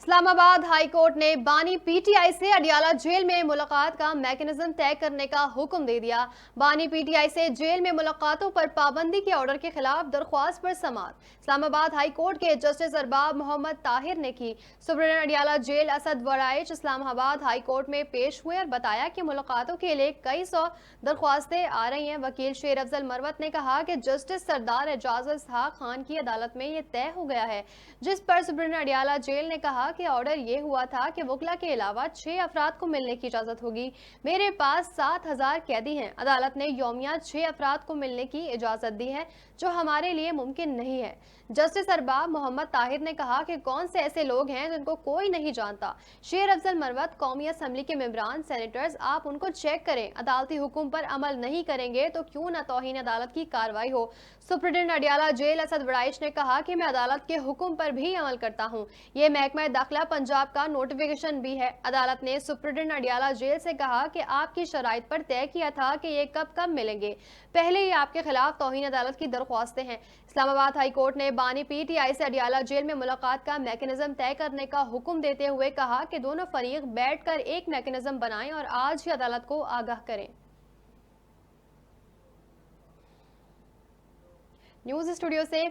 Islamabad high court ने बानी PTI से अडियाला जेल में मुलाकात का मैकेनिज्म तय करने का हुक्म दे दिया। बानी पीटीआई से जेल में मुलाकातों पर पाबंदी के ऑर्डर के खिलाफ दरख्वास्त पर समाअत इस्लामाबाद हाई कोर्ट के जस्टिस अरबाब मोहम्मद ताहिर ने की। Superintendent Adiala jail Asad Waraich Islamabad high court में पेश हुए और बताया कि मुलाकातों के लिए कई सौ दरख्वास्तें आ रही हैं। वकील शेर अफजल मरवत ने कहा कि जस्टिस सरदार एजाज इसहाक खान की अदालत में ये तय हो गया है, जिस पर सुप्रीडेंट अडियाला जेल ने कहा कि ऑर्डर ये हुआ था कि वकला के अलावा 6 अफराद को मिलने की इजाजत होगी। मेरे पास 7,000 कैदी हैं। अदालत ने यौमिया 6 अफराद को मिलने की इजाजत दी है, जो हमारे लिए मुमकिन नहीं है। जस्टिस अरबाब मोहम्मद ताहिर ने कहा कि कौन से ऐसे लोग हैं जिनको कोई नहीं जानता। शेर अफजल मरवत, कौमी असम्बली के मेंबरान, सेनेटर्स, आप उनको चेक करें। अदालती हुक्म पर अमल नहीं करेंगे तो क्यों न तौहीन अदालत की कार्रवाई हो। सुप्रीडेंट अडियाला जेल असद वराइच ने कहा कि मैं अदालत के हुक्म पर भी अमल करता हूँ। ये महकमा दाखिला पंजाब का नोटिफिकेशन भी है। अदालत ने सुप्रीडेंट अडियाला जेल से कहा कि आपकी शराइत पर तय किया था कि ये कब कब मिलेंगे। पहले ही आपके खिलाफ तौहीन अदालत की दरख्वास्तें हैं। इस्लामाबाद हाई कोर्ट ने बानी पीटीआई से अडियाला जेल में मुलाकात का मैकेनिज्म तय करने का हुक्म देते हुए कहा कि दोनों फरीक बैठकर एक मैकेनिज्म बनाएं और आज ही अदालत को आगाह करें। न्यूज़ स्टूडियो से